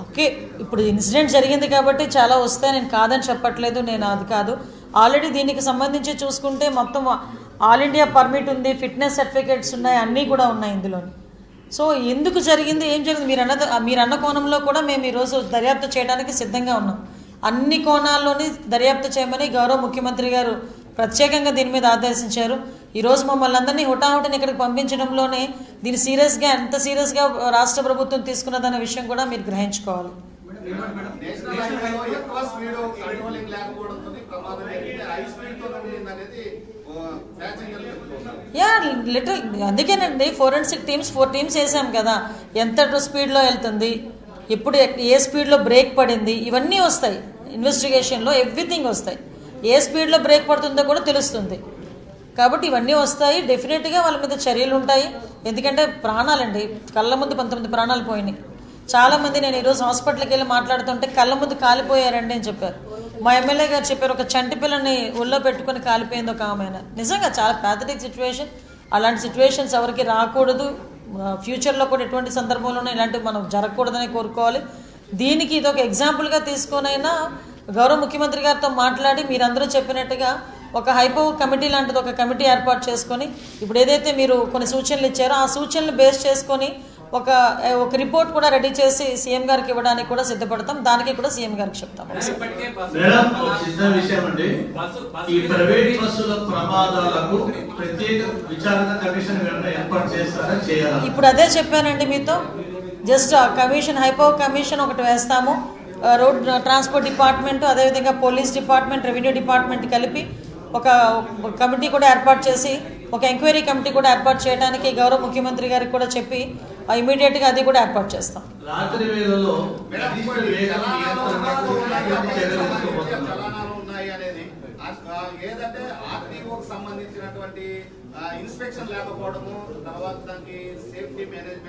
Okay, ఇప్పుడు incident జరిగింది కాబట్టి చాలా వస్తాయి, నేను కాదని చెప్పట్లేదు, నేను అది కాదు. ఆల్రెడీ దీనికి సంబంధించి చూసుకుంటే మొత్తం ఆల్ ఇండియా పర్మిట్ ఉంది, ఫిట్నెస్ సర్టిఫికేట్స్ ఉన్నాయి, అన్నీ కూడా ఉన్నాయి ఇందులో. సో ఎందుకు జరిగింది, ఏం జరిగింది మీరు అన్న కోణంలో కూడా మేము ఈరోజు దర్యాప్తు చేయడానికి సిద్ధంగా ఉన్నాం. అన్ని కోణాల్లోని దర్యాప్తు చేయమని గౌరవ ముఖ్యమంత్రి గారు ప్రత్యేకంగా దీని మీద ఆదేశించారు. ఈరోజు మమ్మల్ని అందరినీ హుటాహుటిని ఇక్కడికి పంపించడంలోనే దీన్ని సీరియస్గా ఎంత సీరియస్గా రాష్ట్ర ప్రభుత్వం తీసుకున్నదన్న విషయం కూడా మీరు గ్రహించుకోవాలి. లిటిల్ అందుకేనండి ఫోరెన్సిక్ టీమ్స్ 4 టీమ్స్ వేసాం కదా, ఎంత స్పీడ్లో వెళ్తుంది, ఇప్పుడు ఏ స్పీడ్లో బ్రేక్ పడింది, ఇవన్నీ వస్తాయి ఇన్వెస్టిగేషన్లో, ఎవ్రీథింగ్ వస్తాయి. ఏ స్పీడ్లో బ్రేక్ పడుతుందో కూడా తెలుస్తుంది. కాబట్టి ఇవన్నీ వస్తాయి, డెఫినెట్గా వాళ్ళ మీద చర్యలు ఉంటాయి. ఎందుకంటే ప్రాణాలండి, కళ్ళ ముందు 19 ప్రాణాలు పోయినాయి. చాలామంది నేను ఈరోజు హాస్పిటల్కి వెళ్ళి మాట్లాడుతుంటే కళ్ళ ముందు కాలిపోయారండి అని చెప్పారు. మా ఎమ్మెల్యే గారు చెప్పారు, ఒక చంటి పిల్లని ఒళ్ళో పెట్టుకొని కాలిపోయింది ఒక ఆమె. నిజంగా చాలా ప్యాథటిక్ సిచ్యువేషన్. అలాంటి సిచ్యువేషన్స్ ఎవరికి రాకూడదు, ఫ్యూచర్లో కూడా ఎటువంటి సందర్భంలోనూ ఇలాంటివి మనం జరగకూడదని కోరుకోవాలి. దీనికి ఇది ఒక ఎగ్జాంపుల్గా తీసుకొనైనా గౌరవ ముఖ్యమంత్రి గారితో మాట్లాడి మీరందరూ చెప్పినట్టుగా ఒక హైపో కమిటీ లాంటిది ఒక కమిటీ ఏర్పాటు చేసుకొని, ఇప్పుడు ఏదైతే మీరు కొన్ని సూచనలు ఇచ్చారో ఆ సూచనలు బేస్ చేసుకొని ఒక రిపోర్ట్ కూడా రెడీ చేసి సీఎం గారికి ఇవ్వడానికి కూడా సిద్ధపడతాం. దానికి కూడా సీఎం గారికి చెప్తాం. ఇప్పుడు అదే చెప్పానండి మీతో, జస్ట్ కమిషన్, హైపో కమిషన్ ఒకటి వేస్తాము. రోడ్ ట్రాన్స్పోర్ట్ డిపార్ట్మెంట్, అదేవిధంగా పోలీస్ డిపార్ట్మెంట్, రెవెన్యూ డిపార్ట్మెంట్ కలిపి ఒక కమిటీ కూడా ఏర్పాటు చేసి, ఒక ఎంక్వైరీ కమిటీ కూడా ఏర్పాటు చేయడానికి గౌరవ ముఖ్యమంత్రి గారికి కూడా చెప్పి ఇమీడియట్గా అది కూడా ఏర్పాటు చేస్తాం. ఏదంటే ఆర్టీఓకి సంబంధించినటువంటి ఇన్స్పెక్షన్ లేకపోవడము, తర్వాత దానికి సేఫ్టీ మేనేజ్మెంట్